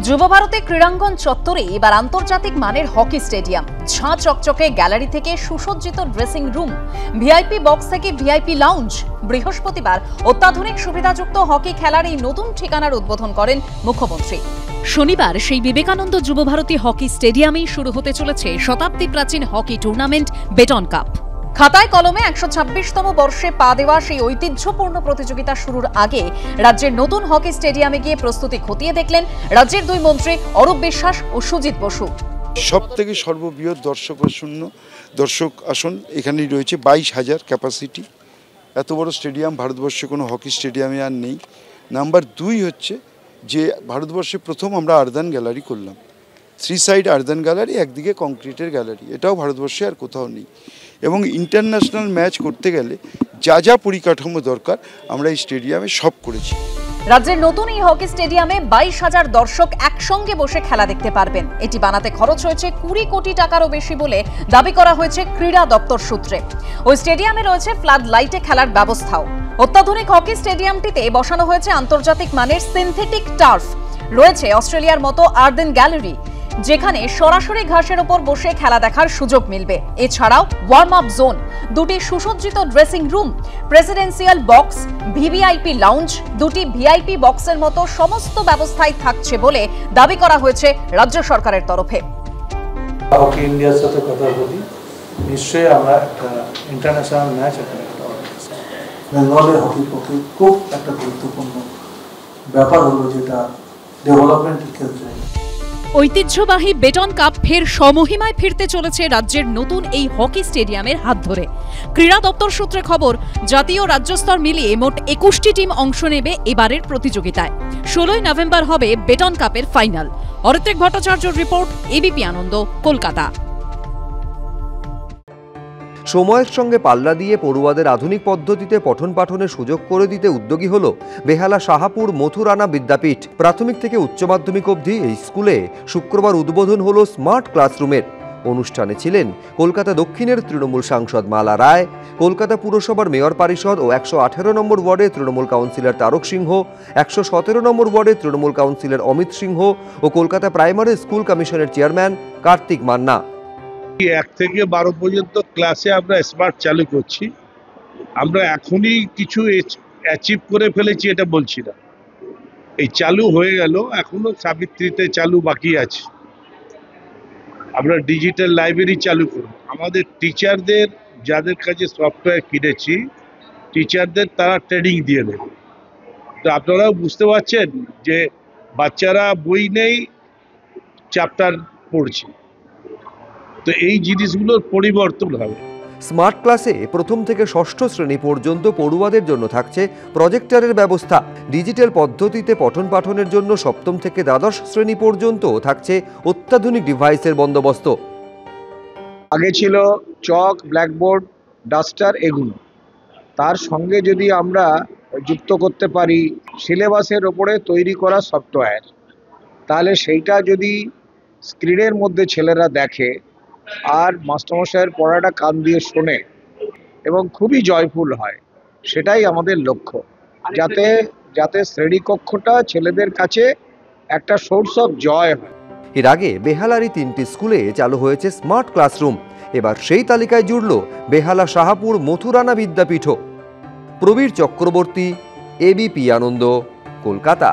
যুবভারতী ক্রীড়াঙ্গন চত্বরে এবার আন্তর্জাতিক মানের হকি স্টেডিয়াম। ঝাঁ চকচকে গ্যালারি থেকে সুসজ্জিত ড্রেসিং রুম, ভিআইপি বক্স থেকে ভিআইপি লাউঞ্জ। বৃহস্পতিবার অত্যাধুনিক সুবিধাযুক্ত হকি খেলার এই নতুন ঠিকানার উদ্বোধন করেন মুখ্যমন্ত্রী। শনিবার সেই বিবেকানন্দ যুবভারতী হকি স্টেডিয়ামেই শুরু হতে চলেছে শতাব্দী প্রাচীন হকি টুর্নামেন্ট বেটন কাপ। খাতায় কলমে ১২৬তম বর্ষে পা দেওয়া সেই ঐতিহ্যপূর্ণ প্রতিযোগিতা শুরুর আগে রাজ্যের নতুন হকি স্টেডিয়ামে গিয়ে প্রস্তুতি খতিয়ে দেখলেন রাজ্যের দুই মন্ত্রী অরূপ বিশ্বাস ও সুজিত বসু। সবথেকে সর্ববৃহৎ দর্শক আসন এখানেই রয়েছে, ২২,০০০ ক্যাপাসিটি। এত বড় স্টেডিয়াম ভারতবর্ষে কোনো হকি স্টেডিয়ামে আর নেই। নাম্বার ২ হচ্ছে যে ভারতবর্ষে প্রথম আমরা আর্দান গ্যালারি করলাম, 3 সাইড আর্দান গ্যালারি, একদিকে কংক্রিটের গ্যালারি। এটাও ভারতবর্ষে আর কোথাও নেই। এবং ইন্টারন্যাশনাল ম্যাচ করতে গেলে যা যা পরিকাঠামো দরকার আমরা এই স্টেডিয়ামে সব করেছি। রাজ্যের নতুন এই হকি স্টেডিয়ামে ২২,০০০ দর্শক একসঙ্গে বসে খেলা দেখতে পারবেন। এটি বানাতে খরচ হয়েছে ২০ কোটি টাকারও বেশি বলে দাবি করা হয়েছে ক্রীড়া দপ্তর সূত্রে। ওই স্টেডিয়ামে রয়েছে ফ্লাড লাইটে খেলার ব্যবস্থাও। অত্যাধুনিক হকি স্টেডিয়ামটিতে বসানো হয়েছে আন্তর্জাতিক মানের সিনথেটিক টার্ফ। রয়েছে অস্ট্রেলিয়ার মতো আর্দেন গ্যালারি, যেখানে সরাসরি ঘাসের ওপর বসে খেলা দেখার সুযোগ মিলবে। এছাড়াও ওয়ার্ম আপ জোন, দুটি সুসজ্জিত dressing room, presidential box, VVIP lounge, দুটি ভিআইপি বক্সের মতো সমস্ত ব্যবস্থাই থাকছে বলে দাবি করা হয়েছে রাজ্য সরকারের তরফে। হকি ইন্ডিয়ার সাথে কথা বলি, নিশ্চয়ই আমরা একটা ইন্টারন্যাশনাল ম্যাচ বেঙ্গলের হকির পক্ষে খুব একটা গুরুত্বপূর্ণ ব্যাপার হলো, যেটা ডেভেলপমেন্টের ক্ষেত্রে। ঐতিহ্যবাহী বেটন কাপ ফের সমহিমায় ফিরতে চলেছে রাজ্যের নতুন এই হকি স্টেডিয়ামের হাত ধরে। ক্রীড়া দপ্তর সূত্রে খবর, জাতীয় রাজ্য স্তর মিলিয়ে মোট ২১টি টিম অংশ নেবে এবারের প্রতিযোগিতায়। ১৬ই নভেম্বর হবে বেটন কাপের ফাইনাল। অরিত্রিক ভট্টাচার্যর রিপোর্ট, এবিপি আনন্দ, কলকাতা। সময়ের সঙ্গে পাল্লা দিয়ে পড়ুয়াদের আধুনিক পদ্ধতিতে পঠন পাঠনের সুযোগ করে দিতে উদ্যোগী হল বেহালা শাহাপুর মথুরানা বিদ্যাপীঠ। প্রাথমিক থেকে উচ্চ মাধ্যমিক অবধি এই স্কুলে শুক্রবার উদ্বোধন হল স্মার্ট ক্লাসরুমের। অনুষ্ঠানে ছিলেন কলকাতা দক্ষিণের তৃণমূল সাংসদ মালা রায়, কলকাতা পুরসভার মেয়র পরিষদ ও ১১৮ নম্বর ওয়ার্ডের তৃণমূল কাউন্সিলর তারক সিংহ, ১১৭ নম্বর ওয়ার্ডের তৃণমূল কাউন্সিলর অমিত সিংহ ও কলকাতা প্রাইমারি স্কুল কমিশনের চেয়ারম্যান কার্তিক মান্না। ১ থেকে ১২ পর্যন্ত ক্লাসে আমরা স্মার্ট চালু করছি। আমরা এখনই কিছু অ্যাচিভ করে ফেলেছি এটা বলছি না, এই চালু হয়ে গেল, এখনো সাবিত্রীতে চালু বাকি আছে। আমরা ডিজিটাল লাইব্রেরি চালু করব। আমাদের টিচারদের, যাদের কাছে সফটওয়্যার কিনেছি, টিচারদের তারা ট্রেনিং দিয়ে দেবে। তো আপনারাও বুঝতে পারছেন যে বাচ্চারা বই নেই, চ্যাপ্টার পড়ছে, তো এই জিনিসগুলোর পরিবর্তন হবে। স্মার্ট ক্লাসে প্রথম থেকে ষষ্ঠ শ্রেণী পর্যন্ত পড়ুয়াদের জন্য থাকছে প্রজেক্টরের ব্যবস্থা। ডিজিটাল পদ্ধতিতে পঠন পাঠনের জন্য সপ্তম থেকে দ্বাদশ শ্রেণী পর্যন্ত থাকছে অত্যাধুনিক ডিভাইসের বন্দোবস্ত। আগে ছিল চক, ব্ল্যাকবোর্ড, ডাস্টার, এগুলো। তার সঙ্গে যদি আমরা যুক্ত করতে পারি সিলেবাসের ওপরে তৈরি করা সফটওয়্যার, তাহলে সেইটা যদি স্ক্রিনের মধ্যে ছেলেরা দেখে আর মাস্টারমশাইয়ের পড়াটা কান দিয়ে শোনে এবং খুবই জয়ফুল হয়, সেটাই আমাদের লক্ষ্য, যাতে শ্রেণীকক্ষটা ছেলেদের কাছে একটা সোর্স অফ জয় হয়। এর আগে বেহালারই ৩টি স্কুলে চালু হয়েছে স্মার্ট ক্লাসরুম। এবার সেই তালিকায় জুড়ল বেহালা শাহাপুর মথুরানা বিদ্যাপীঠ। প্রবীর চক্রবর্তী, এবিপি আনন্দ, কলকাতা।